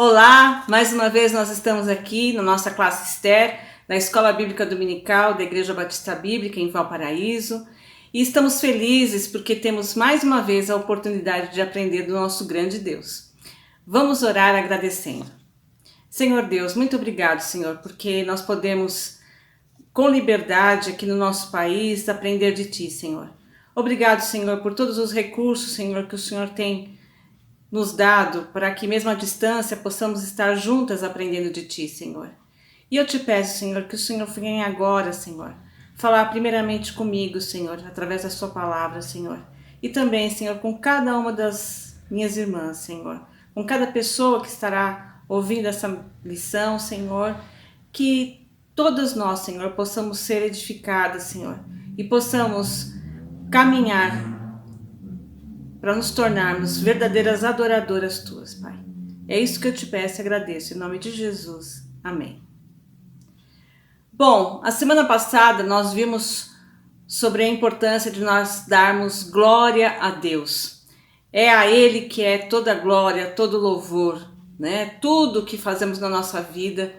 Olá, mais uma vez nós estamos aqui na nossa classe Esther, na Escola Bíblica Dominical da Igreja Batista Bíblica em Valparaíso, e estamos felizes porque temos mais uma vez a oportunidade de aprender do nosso grande Deus. Vamos orar agradecendo. Senhor Deus, muito obrigado, Senhor, porque nós podemos com liberdade aqui no nosso país aprender de Ti, Senhor. Obrigado, Senhor, por todos os recursos, Senhor, que o Senhor tem nos dado para que mesmo à distância possamos estar juntas aprendendo de Ti, Senhor. E eu te peço, Senhor, que o Senhor venha agora, Senhor, falar primeiramente comigo, Senhor, através da Sua palavra, Senhor. E também, Senhor, com cada uma das minhas irmãs, Senhor, com cada pessoa que estará ouvindo essa lição, Senhor, que todas nós, Senhor, possamos ser edificadas, Senhor, e possamos caminhar para nos tornarmos verdadeiras adoradoras Tuas, Pai. É isso que eu te peço e agradeço, em nome de Jesus. Amém. Bom, a semana passada nós vimos sobre a importância de nós darmos glória a Deus. É a Ele que é toda glória, todo louvor, né? Tudo que fazemos na nossa vida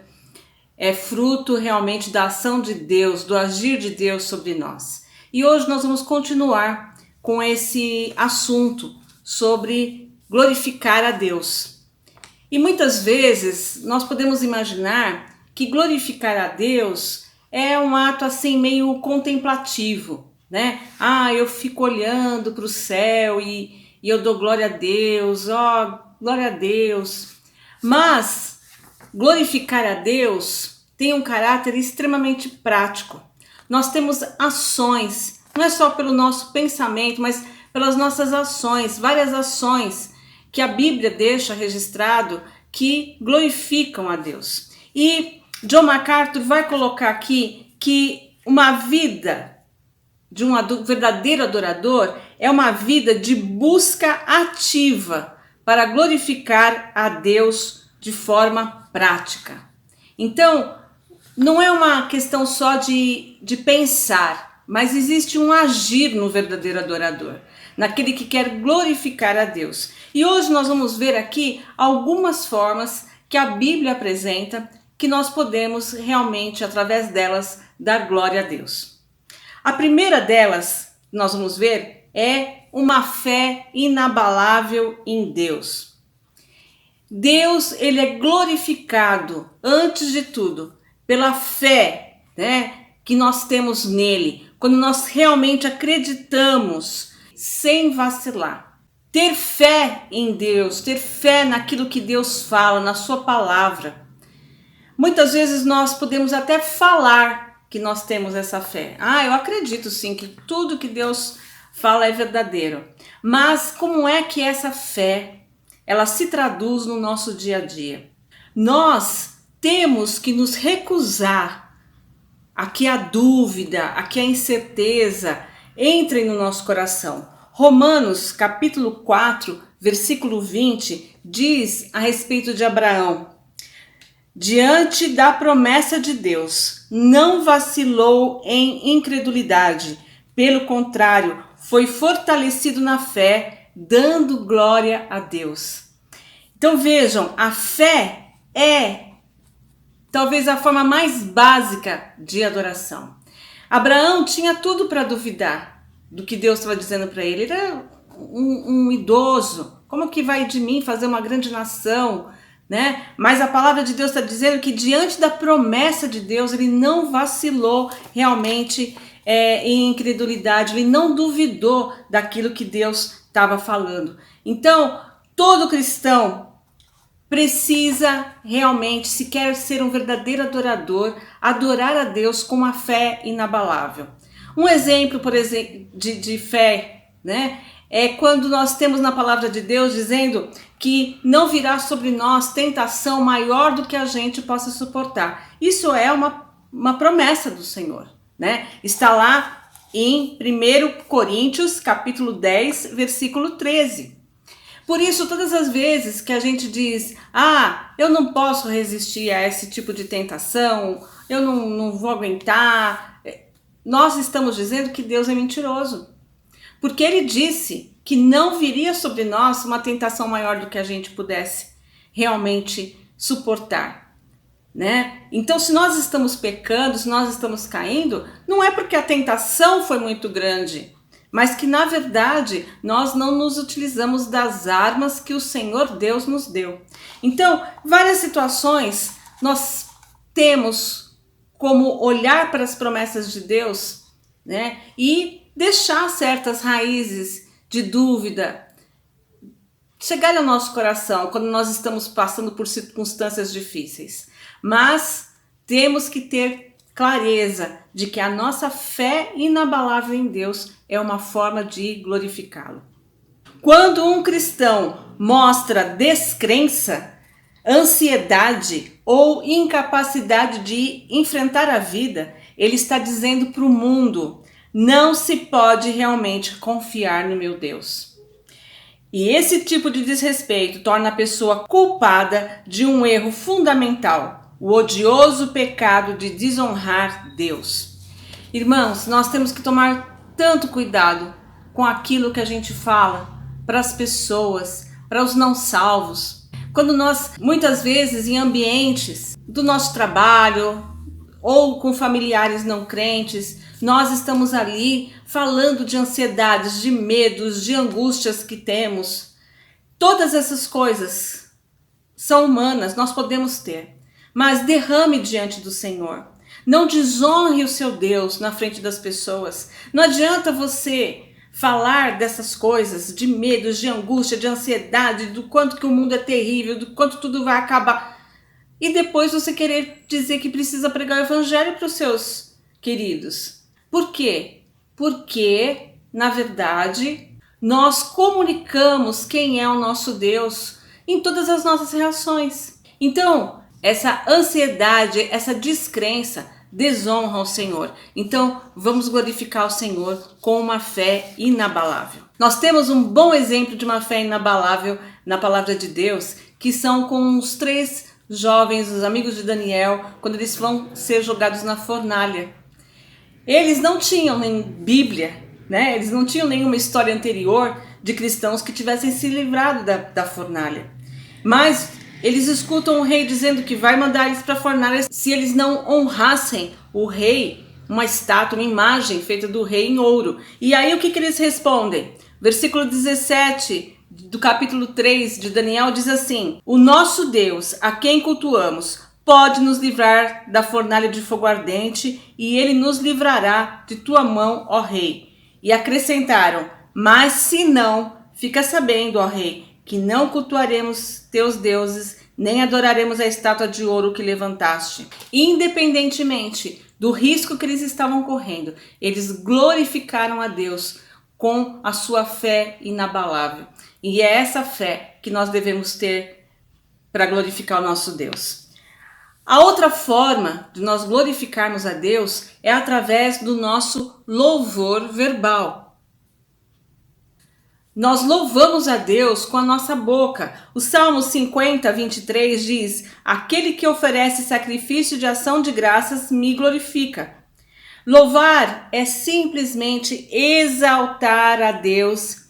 é fruto realmente da ação de Deus, do agir de Deus sobre nós. E hoje nós vamos continuar com esse assunto sobre glorificar a Deus. E muitas vezes nós podemos imaginar que glorificar a Deus é um ato assim meio contemplativo, né? Eu fico olhando para o céu e eu dou glória a Deus, glória a Deus. Mas glorificar a Deus tem um caráter extremamente prático. Nós temos ações, não é só pelo nosso pensamento, mas pelas nossas ações, várias ações que a Bíblia deixa registrado que glorificam a Deus. E John MacArthur vai colocar aqui que uma vida de um verdadeiro adorador é uma vida de busca ativa para glorificar a Deus de forma prática. Então, não é uma questão só de pensar, mas existe um agir no verdadeiro adorador, naquele que quer glorificar a Deus. E hoje nós vamos ver aqui algumas formas que a Bíblia apresenta que nós podemos realmente, através delas, dar glória a Deus. A primeira delas, nós vamos ver, é uma fé inabalável em Deus. Deus, ele é glorificado, antes de tudo, pela fé, né, que nós temos nele, quando nós realmente acreditamos, sem vacilar. Ter fé em Deus, ter fé naquilo que Deus fala, na sua palavra. Muitas vezes nós podemos até falar que nós temos essa fé. Eu acredito sim que tudo que Deus fala é verdadeiro. Mas como é que essa fé, ela se traduz no nosso dia a dia? Nós temos que nos recusar a que a dúvida, a que a incerteza entrem no nosso coração. Romanos capítulo 4, versículo 20, diz a respeito de Abraão: diante da promessa de Deus, não vacilou em incredulidade, pelo contrário, foi fortalecido na fé, dando glória a Deus. Então vejam, a fé é talvez a forma mais básica de adoração. Abraão tinha tudo para duvidar do que Deus estava dizendo para ele. Ele era um idoso. Como que vai de mim fazer uma grande nação, né? Mas a palavra de Deus está dizendo que diante da promessa de Deus, ele não vacilou realmente em incredulidade. Ele não duvidou daquilo que Deus estava falando. Então, todo cristão precisa realmente, se quer ser um verdadeiro adorador, adorar a Deus com uma fé inabalável. Um exemplo, por exemplo, de fé, né, é quando nós temos na palavra de Deus dizendo que não virá sobre nós tentação maior do que a gente possa suportar. Isso é uma promessa do Senhor, né? Está lá em 1 Coríntios, capítulo 10, versículo 13. Por isso, todas as vezes que a gente diz, eu não posso resistir a esse tipo de tentação, eu não vou aguentar, nós estamos dizendo que Deus é mentiroso. Porque Ele disse que não viria sobre nós uma tentação maior do que a gente pudesse realmente suportar, né? Então, se nós estamos pecando, se nós estamos caindo, não é porque a tentação foi muito grande, mas que na verdade nós não nos utilizamos das armas que o Senhor Deus nos deu. Então, várias situações nós temos como olhar para as promessas de Deus, né? E deixar certas raízes de dúvida chegar ao nosso coração quando nós estamos passando por circunstâncias difíceis. Mas temos que ter clareza de que a nossa fé inabalável em Deus é uma forma de glorificá-lo. Quando um cristão mostra descrença, ansiedade ou incapacidade de enfrentar a vida, ele está dizendo para o mundo: não se pode realmente confiar no meu Deus. E esse tipo de desrespeito torna a pessoa culpada de um erro fundamental, o odioso pecado de desonrar Deus. Irmãos, nós temos que tomar tanto cuidado com aquilo que a gente fala para as pessoas, para os não salvos. Quando nós, muitas vezes, em ambientes do nosso trabalho ou com familiares não crentes, nós estamos ali falando de ansiedades, de medos, de angústias que temos. Todas essas coisas são humanas, nós podemos ter, mas derrame diante do Senhor. Não desonre o seu Deus na frente das pessoas. Não adianta você falar dessas coisas, de medos, de angústia, de ansiedade, do quanto que o mundo é terrível, do quanto tudo vai acabar, e depois você querer dizer que precisa pregar o evangelho para os seus queridos. Por quê? Porque, na verdade, nós comunicamos quem é o nosso Deus em todas as nossas reações. Então, essa ansiedade, essa descrença desonra o Senhor. Então, vamos glorificar o Senhor com uma fé inabalável. Nós temos um bom exemplo de uma fé inabalável na palavra de Deus, que são com os 3 jovens, os amigos de Daniel, quando eles vão ser jogados na fornalha. Eles não tinham nem Bíblia, né? Eles não tinham nenhuma história anterior de cristãos que tivessem se livrado da fornalha. Mas eles escutam o rei dizendo que vai mandar eles para a fornalha se eles não honrassem o rei, uma estátua, uma imagem feita do rei em ouro. E aí o que eles respondem? Versículo 17 do capítulo 3 de Daniel diz assim: o nosso Deus, a quem cultuamos, pode nos livrar da fornalha de fogo ardente, e ele nos livrará de tua mão, ó rei. E acrescentaram: mas se não, fica sabendo, ó rei, que não cultuaremos teus deuses, nem adoraremos a estátua de ouro que levantaste. Independentemente do risco que eles estavam correndo, eles glorificaram a Deus com a sua fé inabalável. E é essa fé que nós devemos ter para glorificar o nosso Deus. A outra forma de nós glorificarmos a Deus é através do nosso louvor verbal. Nós louvamos a Deus com a nossa boca. O Salmo 50, 23 diz: aquele que oferece sacrifício de ação de graças me glorifica. Louvar é simplesmente exaltar a Deus,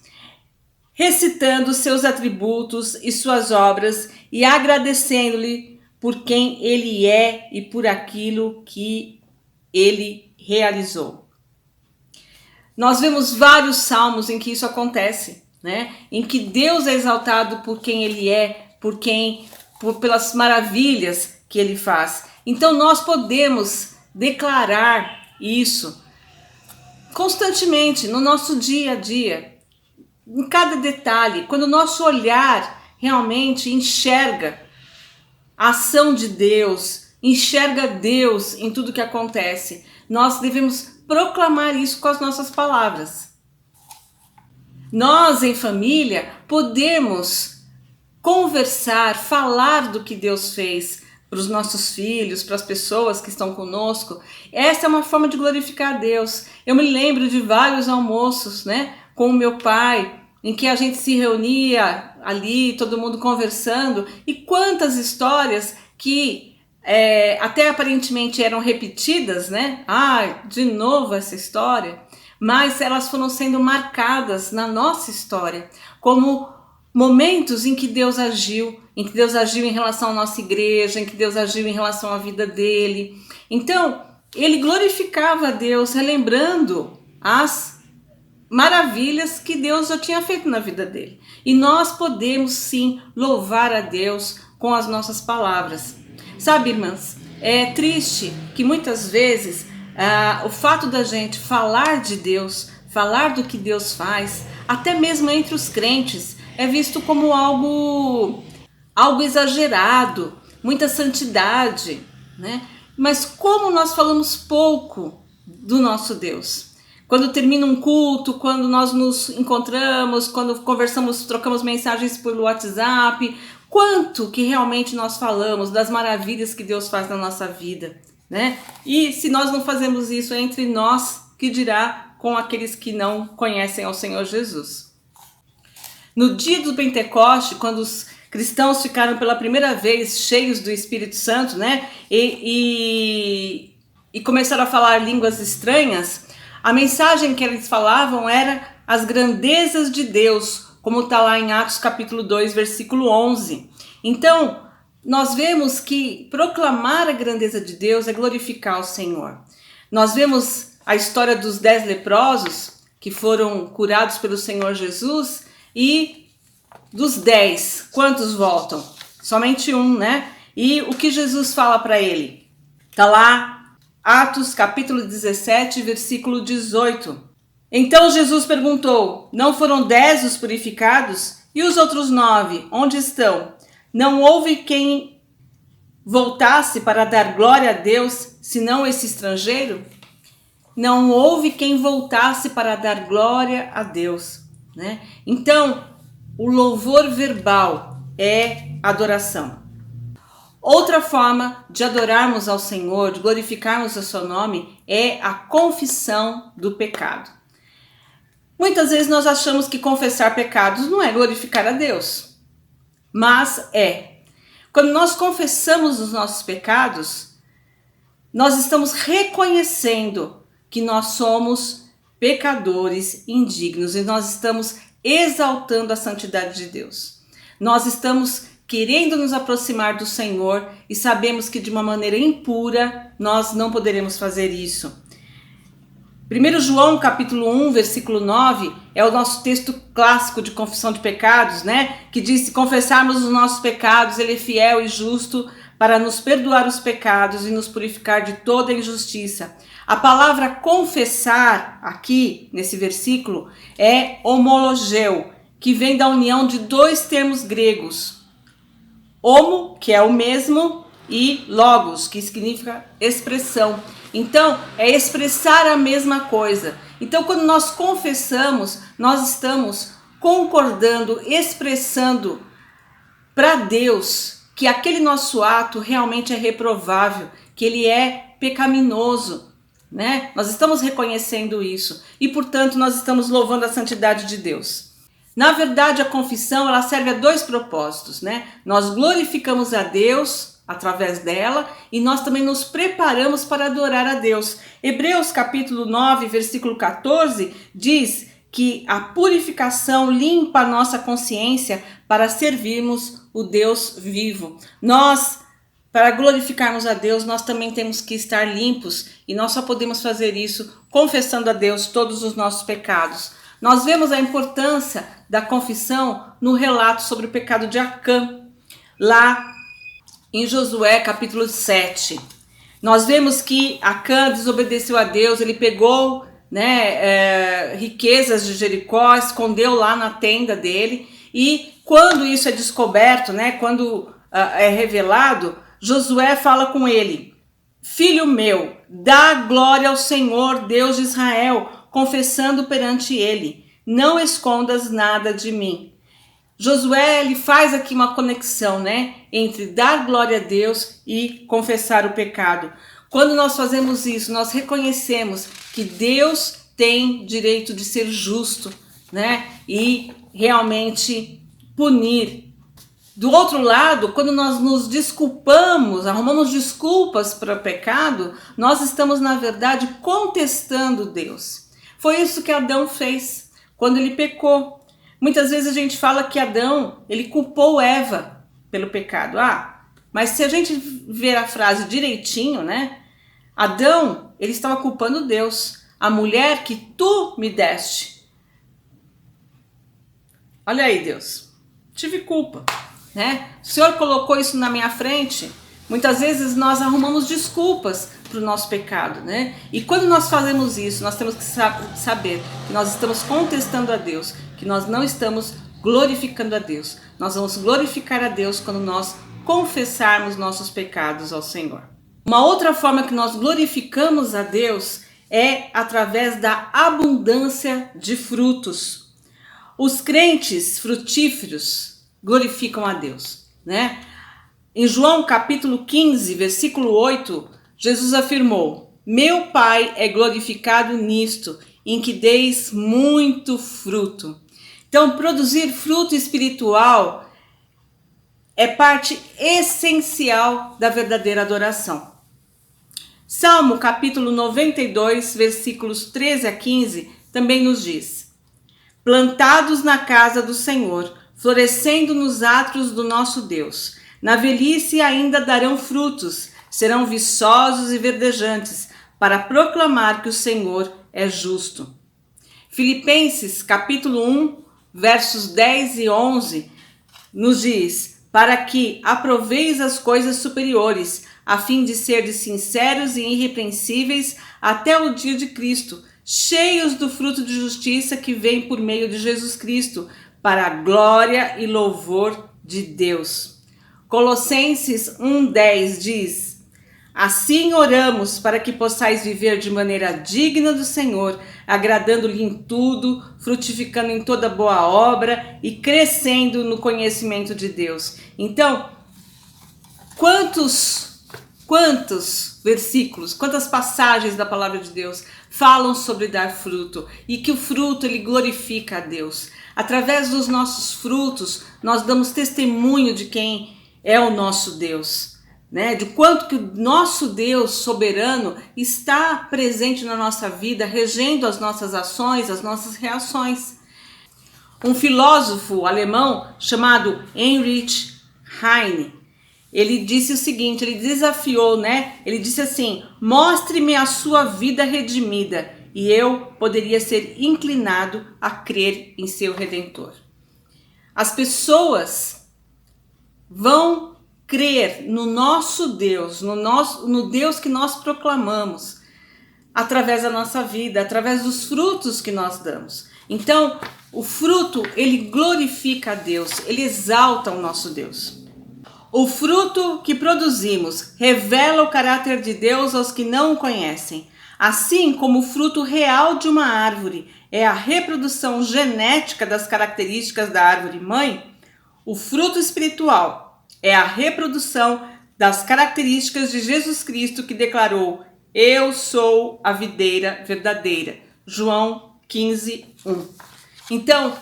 recitando seus atributos e suas obras e agradecendo-lhe por quem ele é e por aquilo que ele realizou. Nós vemos vários salmos em que isso acontece, né? Em que Deus é exaltado por quem ele é, pelas maravilhas que ele faz. Então nós podemos declarar isso constantemente no nosso dia a dia, em cada detalhe. Quando o nosso olhar realmente enxerga a ação de Deus, enxerga Deus em tudo que acontece, nós devemos proclamar isso com as nossas palavras. Nós, em família, podemos conversar, falar do que Deus fez para os nossos filhos, para as pessoas que estão conosco. Essa é uma forma de glorificar a Deus. Eu me lembro de vários almoços, né, com o meu pai, em que a gente se reunia ali, todo mundo conversando, e quantas histórias que até aparentemente eram repetidas, né? De novo essa história, mas elas foram sendo marcadas na nossa história como momentos em que Deus agiu, em relação à nossa igreja, em que Deus agiu em relação à vida dele. Então, ele glorificava a Deus, relembrando as maravilhas que Deus já tinha feito na vida dele. E nós podemos sim louvar a Deus com as nossas palavras. Sabe, irmãs, é triste que muitas vezes o fato da gente falar de Deus, falar do que Deus faz, até mesmo entre os crentes, é visto como algo exagerado, muita santidade, né? Mas como nós falamos pouco do nosso Deus. Quando termina um culto, quando nós nos encontramos, quando conversamos, trocamos mensagens por WhatsApp, quanto que realmente nós falamos das maravilhas que Deus faz na nossa vida, né? E se nós não fazemos isso entre nós, que dirá com aqueles que não conhecem ao Senhor Jesus? No dia do Pentecoste, quando os cristãos ficaram pela primeira vez cheios do Espírito Santo, né? E começaram a falar línguas estranhas, a mensagem que eles falavam era as grandezas de Deus, como está lá em Atos capítulo 2, versículo 11. Então, nós vemos que proclamar a grandeza de Deus é glorificar o Senhor. Nós vemos a história dos 10 leprosos que foram curados pelo Senhor Jesus, e dos 10, quantos voltam? Somente um, né? E o que Jesus fala para ele? Está lá, Atos capítulo 17, versículo 18. Então Jesus perguntou: não foram 10 os purificados? E os outros 9, onde estão? Não houve quem voltasse para dar glória a Deus, senão esse estrangeiro? Não houve quem voltasse para dar glória a Deus, né? Então, o louvor verbal é adoração. Outra forma de adorarmos ao Senhor, de glorificarmos o seu nome, é a confissão do pecado. Muitas vezes nós achamos que confessar pecados não é glorificar a Deus, mas é. Quando nós confessamos os nossos pecados, nós estamos reconhecendo que nós somos pecadores indignos e nós estamos exaltando a santidade de Deus. Nós estamos querendo nos aproximar do Senhor e sabemos que de uma maneira impura nós não poderemos fazer isso. 1 João capítulo 1, versículo 9 é o nosso texto clássico de confissão de pecados, né? Que diz: se confessarmos os nossos pecados, ele é fiel e justo para nos perdoar os pecados e nos purificar de toda injustiça. A palavra confessar aqui nesse versículo é homologeu, que vem da união de dois termos gregos. Homo, que é o mesmo, e logos, que significa expressão. Então, é expressar a mesma coisa. Então, quando nós confessamos, nós estamos concordando, expressando para Deus que aquele nosso ato realmente é reprovável, que ele é pecaminoso, né? Nós estamos reconhecendo isso e, portanto, nós estamos louvando a santidade de Deus. Na verdade, a confissão ela serve a dois propósitos, né? Nós glorificamos a Deus através dela e nós também nos preparamos para adorar a Deus. Hebreus capítulo 9, versículo 14 diz que a purificação limpa a nossa consciência para servirmos o Deus vivo. Nós, para glorificarmos a Deus, nós também temos que estar limpos e nós só podemos fazer isso confessando a Deus todos os nossos pecados. Nós vemos a importância da confissão no relato sobre o pecado de Acã, lá em Josué capítulo 7. Nós vemos que Acã desobedeceu a Deus, ele pegou riquezas de Jericó, escondeu lá na tenda dele, e quando isso é descoberto, quando é revelado, Josué fala com ele: filho meu, dá glória ao Senhor, Deus de Israel, confessando perante ele, não escondas nada de mim. Josué ele faz aqui uma conexão, entre dar glória a Deus e confessar o pecado. Quando nós fazemos isso, nós reconhecemos que Deus tem direito de ser justo, e realmente punir. Do outro lado, quando nós nos desculpamos, arrumamos desculpas para o pecado, nós estamos, na verdade, contestando Deus. Foi isso que Adão fez quando ele pecou. Muitas vezes a gente fala que Adão, ele culpou Eva pelo pecado. Mas se a gente ver a frase direitinho, né? Adão, ele estava culpando Deus. A mulher que tu me deste. Olha aí, Deus. Tive culpa, né? O Senhor colocou isso na minha frente. Muitas vezes nós arrumamos desculpas para o nosso pecado, né? E quando nós fazemos isso, nós temos que saber que nós estamos contestando a Deus, que nós não estamos glorificando a Deus. Nós vamos glorificar a Deus quando nós confessarmos nossos pecados ao Senhor. Uma outra forma que nós glorificamos a Deus é através da abundância de frutos. Os crentes frutíferos glorificam a Deus, né? Em João capítulo 15, versículo 8, Jesus afirmou: meu Pai é glorificado nisto, em que deis muito fruto. Então, produzir fruto espiritual é parte essencial da verdadeira adoração. Salmo capítulo 92, versículos 13 a 15, também nos diz: plantados na casa do Senhor, florescendo nos átrios do nosso Deus, na velhice ainda darão frutos, serão viçosos e verdejantes, para proclamar que o Senhor é justo. Filipenses capítulo 1, versos 10 e 11, nos diz: para que aproveis as coisas superiores, a fim de serdes sinceros e irrepreensíveis até o dia de Cristo, cheios do fruto de justiça que vem por meio de Jesus Cristo, para a glória e louvor de Deus. Colossenses 1,10 diz: assim oramos para que possais viver de maneira digna do Senhor, agradando-lhe em tudo, frutificando em toda boa obra e crescendo no conhecimento de Deus. Então, quantos versículos, quantas passagens da palavra de Deus falam sobre dar fruto e que o fruto ele glorifica a Deus. Através dos nossos frutos, nós damos testemunho de quem é o nosso Deus, né? De quanto que o nosso Deus soberano está presente na nossa vida, regendo as nossas ações, as nossas reações. Um filósofo alemão chamado Heinrich Heine, ele disse o seguinte, ele desafiou, né? Ele disse assim: mostre-me a sua vida redimida e eu poderia ser inclinado a crer em seu Redentor. As pessoas vão crer no nosso Deus, no Deus que nós proclamamos, através da nossa vida, através dos frutos que nós damos. Então, o fruto, ele glorifica a Deus, ele exalta o nosso Deus. O fruto que produzimos revela o caráter de Deus aos que não o conhecem. Assim como o fruto real de uma árvore é a reprodução genética das características da árvore mãe, o fruto espiritual é a reprodução das características de Jesus Cristo, que declarou: eu sou a videira verdadeira. João 15:1. Então,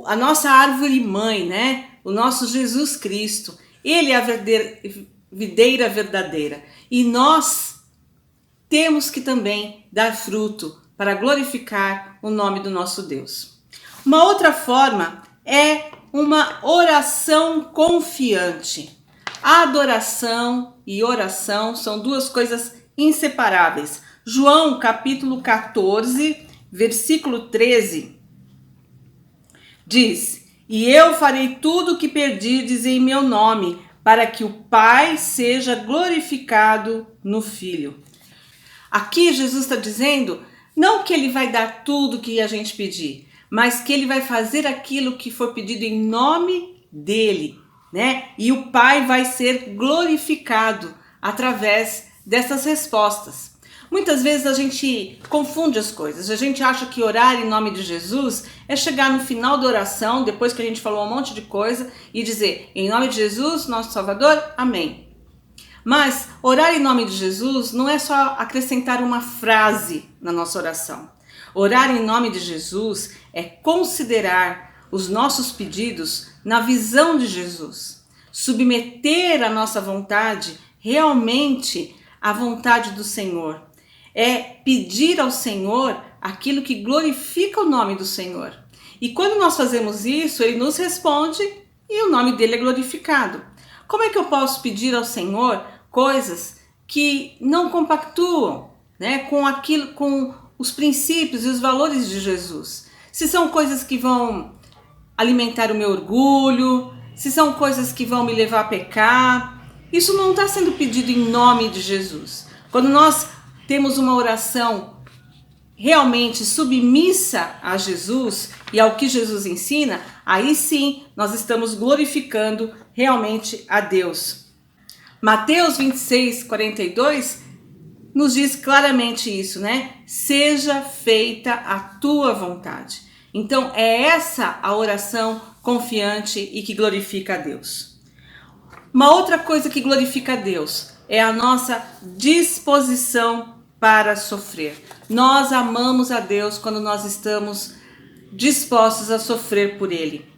a nossa árvore mãe, né? O nosso Jesus Cristo, ele é a videira verdadeira. E nós temos que também dar fruto para glorificar o nome do nosso Deus. Uma outra forma é uma oração confiante. Adoração e oração são duas coisas inseparáveis. João capítulo 14, versículo 13, diz: e eu farei tudo o que pedirdes em meu nome, para que o Pai seja glorificado no Filho. Aqui Jesus está dizendo, não que ele vai dar tudo o que a gente pedir, mas que ele vai fazer aquilo que for pedido em nome dele, né? E o Pai vai ser glorificado através dessas respostas. Muitas vezes a gente confunde as coisas, a gente acha que orar em nome de Jesus é chegar no final da oração, depois que a gente falou um monte de coisa, e dizer, em nome de Jesus, nosso Salvador, amém. Mas orar em nome de Jesus não é só acrescentar uma frase na nossa oração. Orar em nome de Jesus é considerar os nossos pedidos na visão de Jesus, submeter a nossa vontade realmente à vontade do Senhor. É pedir ao Senhor aquilo que glorifica o nome do Senhor. E quando nós fazemos isso, Ele nos responde e o nome dele é glorificado. Como é que eu posso pedir ao Senhor coisas que não compactuam, né, com os princípios e os valores de Jesus? Se são coisas que vão alimentar o meu orgulho, se são coisas que vão me levar a pecar, isso não está sendo pedido em nome de Jesus. Quando nós temos uma oração realmente submissa a Jesus e ao que Jesus ensina, aí sim nós estamos glorificando realmente a Deus. Mateus 26, 42 nos diz claramente isso, né? Seja feita a tua vontade. Então é essa a oração confiante e que glorifica a Deus. Uma outra coisa que glorifica a Deus é a nossa disposição para sofrer. Nós amamos a Deus quando nós estamos dispostos a sofrer por Ele.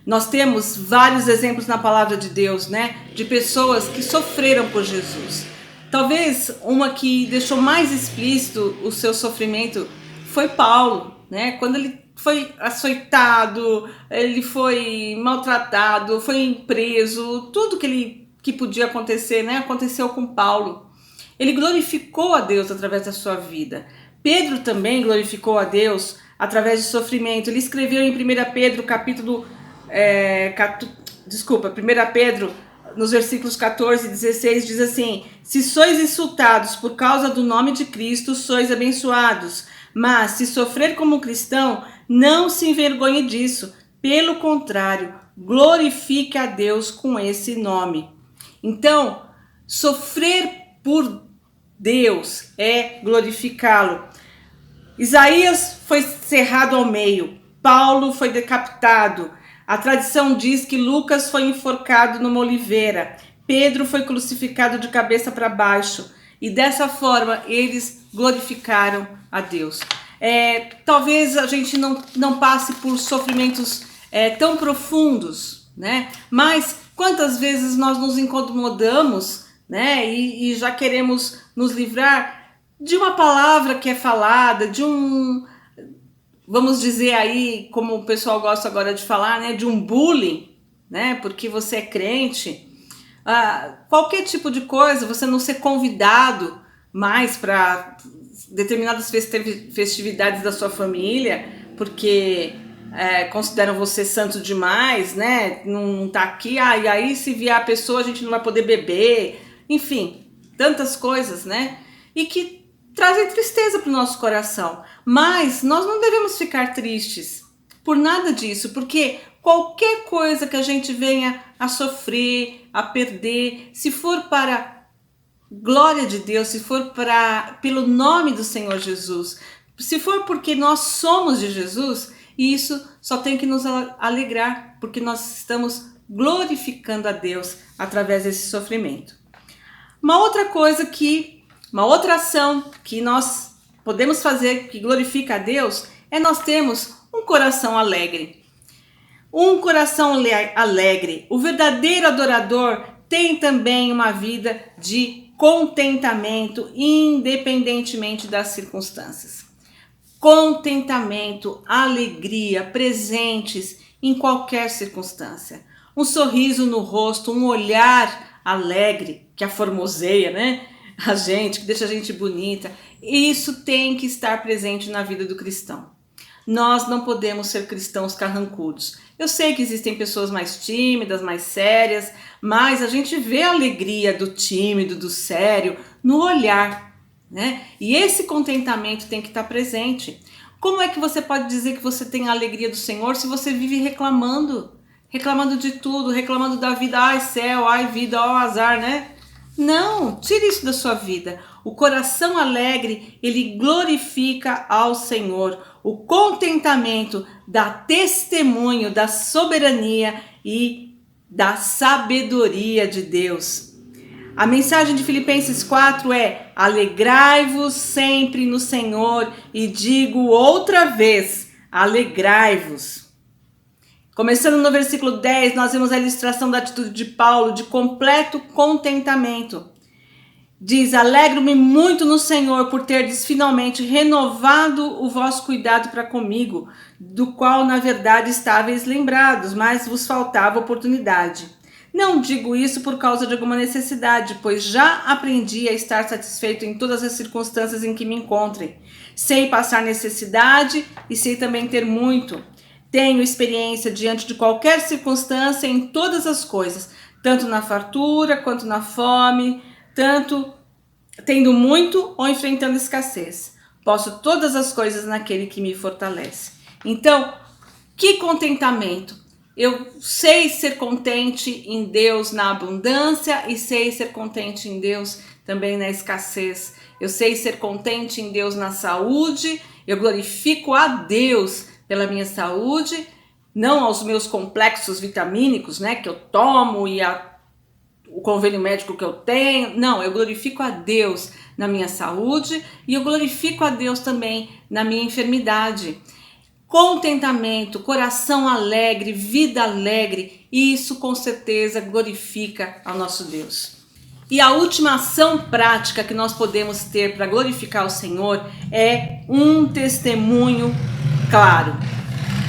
Nós temos vários exemplos na palavra de Deus, né? De pessoas que sofreram por Jesus. Talvez uma que deixou mais explícito o seu sofrimento foi Paulo, né? Quando ele foi açoitado, ele foi maltratado, foi preso, tudo que podia acontecer, né? Aconteceu com Paulo. Ele glorificou a Deus através da sua vida. Pedro também glorificou a Deus através de sofrimento. Ele escreveu em 1 Pedro, capítulo 1 Pedro, nos versículos 14 e 16, diz assim: se sois insultados por causa do nome de Cristo, sois abençoados. Mas se sofrer como cristão, não se envergonhe disso. Pelo contrário, glorifique a Deus com esse nome. Então, sofrer por Deus é glorificá-lo. Isaías foi cerrado ao meio, Paulo foi decapitado, a tradição diz que Lucas foi enforcado numa oliveira, Pedro foi crucificado de cabeça para baixo, e dessa forma eles glorificaram a Deus. Talvez a gente não passe por sofrimentos tão profundos, né? Mas quantas vezes nós nos incomodamos, né? E já queremos nos livrar de uma palavra que é falada, de vamos dizer aí, como o pessoal gosta agora de falar, né? De um bullying, né? Porque você é crente. Qualquer tipo de coisa, você não ser convidado mais para determinadas festividades da sua família, porque consideram você santo demais, né? Não tá aqui, e aí se vier a pessoa a gente não vai poder beber, enfim, tantas coisas, né? E que trazem tristeza para o nosso coração. Mas nós não devemos ficar tristes por nada disso, porque qualquer coisa que a gente venha a sofrer, a perder, se for para glória de Deus, se for pelo nome do Senhor Jesus, se for porque nós somos de Jesus, isso só tem que nos alegrar, porque nós estamos glorificando a Deus através desse sofrimento. Uma outra ação que nós podemos fazer que glorifica a Deus é nós termos um coração alegre. Um coração alegre. O verdadeiro adorador tem também uma vida de contentamento, independentemente das circunstâncias. Contentamento, alegria, presentes em qualquer circunstância. Um sorriso no rosto, um olhar alegre, que aformoseia, né? A gente, que deixa a gente bonita. Isso tem que estar presente na vida do cristão. Nós não podemos ser cristãos carrancudos. Eu sei que existem pessoas mais tímidas, mais sérias, mas a gente vê a alegria do tímido, do sério, no olhar, né? E esse contentamento tem que estar presente. Como é que você pode dizer que você tem a alegria do Senhor se você vive reclamando? Reclamando de tudo, reclamando da vida, ai céu, ai vida, ó azar, né? Não, tire isso da sua vida. O coração alegre, ele glorifica ao Senhor. O contentamento dá testemunho da soberania e da sabedoria de Deus. A mensagem de Filipenses 4 é: alegrai-vos sempre no Senhor, e digo outra vez, alegrai-vos. Começando no versículo 10, nós vemos a ilustração da atitude de Paulo de completo contentamento. Diz: alegro-me muito no Senhor por terdes finalmente renovado o vosso cuidado para comigo, do qual na verdade estáveis lembrados, mas vos faltava oportunidade. Não digo isso por causa de alguma necessidade, pois já aprendi a estar satisfeito em todas as circunstâncias em que me encontrem. Sei passar necessidade e sei também ter muito. Tenho experiência diante de qualquer circunstância em todas as coisas, tanto na fartura quanto na fome, tanto tendo muito ou enfrentando escassez. Posso todas as coisas naquele que me fortalece. Então, que contentamento! Eu sei ser contente em Deus na abundância e sei ser contente em Deus também na escassez. Eu sei ser contente em Deus na saúde. Eu glorifico a Deus pela minha saúde, não aos meus complexos vitamínicos, né, que eu tomo e o convênio médico que eu tenho. Não, eu glorifico a Deus na minha saúde e eu glorifico a Deus também na minha enfermidade. Contentamento, coração alegre, vida alegre, isso com certeza glorifica ao nosso Deus. E a última ação prática que nós podemos ter para glorificar o Senhor é um testemunho claro.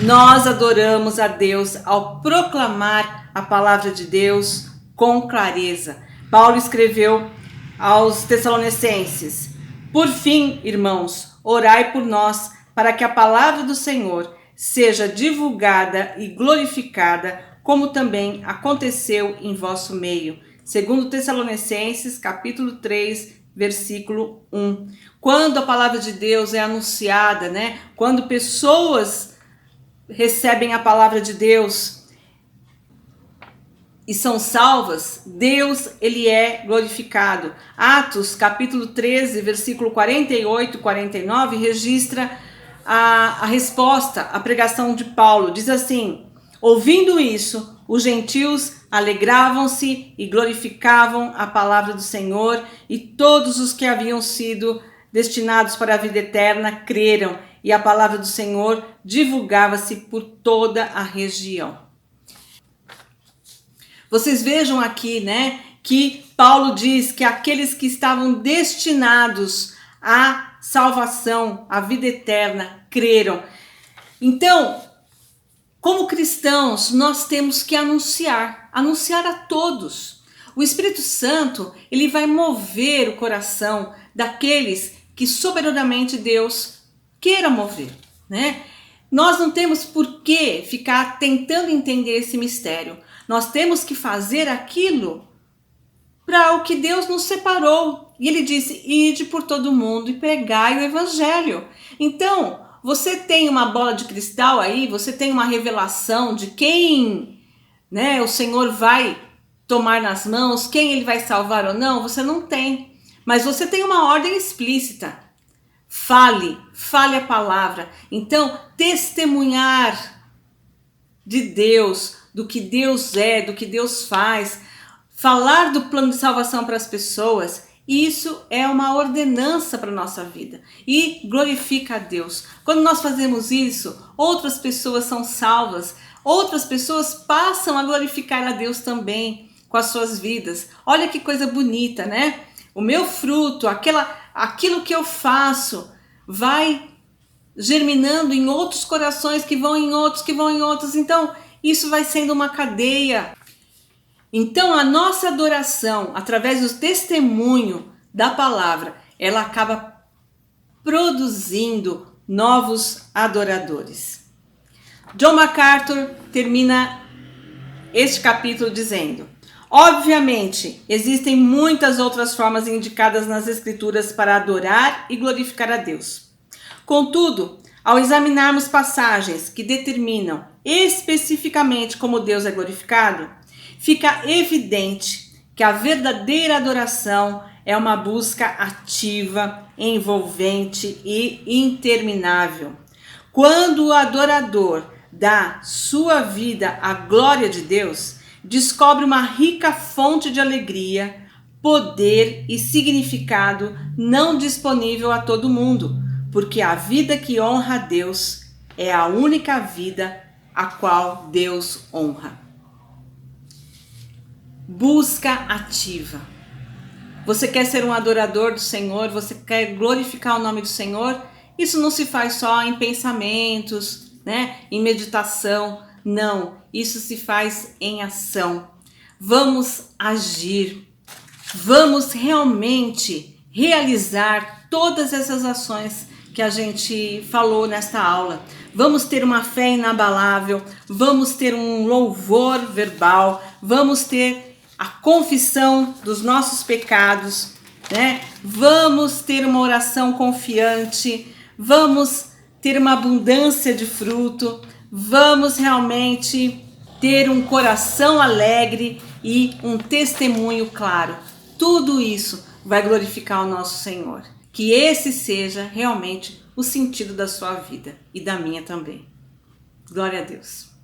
Nós adoramos a Deus ao proclamar a palavra de Deus com clareza. Paulo escreveu aos Tessalonicenses: por fim, irmãos, orai por nós, para que a palavra do Senhor seja divulgada e glorificada, como também aconteceu em vosso meio. Segundo Tessalonicenses, capítulo 3, versículo 1. Quando a palavra de Deus é anunciada, né? Quando pessoas recebem a palavra de Deus e são salvas, Deus, ele é glorificado. Atos, capítulo 13, versículo 48 e 49, registra a resposta à pregação de Paulo. Diz assim: ouvindo isso, os gentios alegravam-se e glorificavam a palavra do Senhor, e todos os que haviam sido destinados para a vida eterna creram, e a palavra do Senhor divulgava-se por toda a região. Vocês vejam aqui, né, que Paulo diz que aqueles que estavam destinados à salvação, à vida eterna, creram. Então, como cristãos, nós temos que anunciar a todos. O Espírito Santo, ele vai mover o coração daqueles que soberanamente Deus queira mover, né? Nós não temos por que ficar tentando entender esse mistério. Nós temos que fazer aquilo para o que Deus nos separou. E ele disse: ide por todo mundo e pregai o evangelho. Então, você tem uma bola de cristal aí, você tem uma revelação de quem, né, o Senhor vai tomar nas mãos, quem ele vai salvar ou não? Você não tem. Mas você tem uma ordem explícita. Fale a palavra. Então, testemunhar de Deus, do que Deus é, do que Deus faz, falar do plano de salvação para as pessoas, isso é uma ordenança para a nossa vida e glorifica a Deus. Quando nós fazemos isso, outras pessoas são salvas, outras pessoas passam a glorificar a Deus também com as suas vidas. Olha que coisa bonita, né? O meu fruto, aquilo que eu faço, vai germinando em outros corações, que vão em outros, que vão em outros. Então, isso vai sendo uma cadeia. Então, a nossa adoração, através do testemunho da palavra, ela acaba produzindo novos adoradores. John MacArthur termina este capítulo dizendo: obviamente, existem muitas outras formas indicadas nas Escrituras para adorar e glorificar a Deus. Contudo, ao examinarmos passagens que determinam especificamente como Deus é glorificado, fica evidente que a verdadeira adoração é uma busca ativa, envolvente e interminável. Quando o adorador dá sua vida à glória de Deus, descobre uma rica fonte de alegria, poder e significado não disponível a todo mundo, porque a vida que honra a Deus é a única vida a qual Deus honra. Busca ativa. Você quer ser um adorador do Senhor? Você quer glorificar o nome do Senhor? Isso não se faz só em pensamentos, né? Em meditação. Não, isso se faz em ação. Vamos agir. Vamos realmente realizar todas essas ações que a gente falou nesta aula. Vamos ter uma fé inabalável, vamos ter um louvor verbal, vamos ter a confissão dos nossos pecados, né? Vamos ter uma oração confiante, vamos ter uma abundância de fruto, vamos realmente ter um coração alegre e um testemunho claro. Tudo isso vai glorificar o nosso Senhor. Que esse seja realmente o sentido da sua vida e da minha também. Glória a Deus.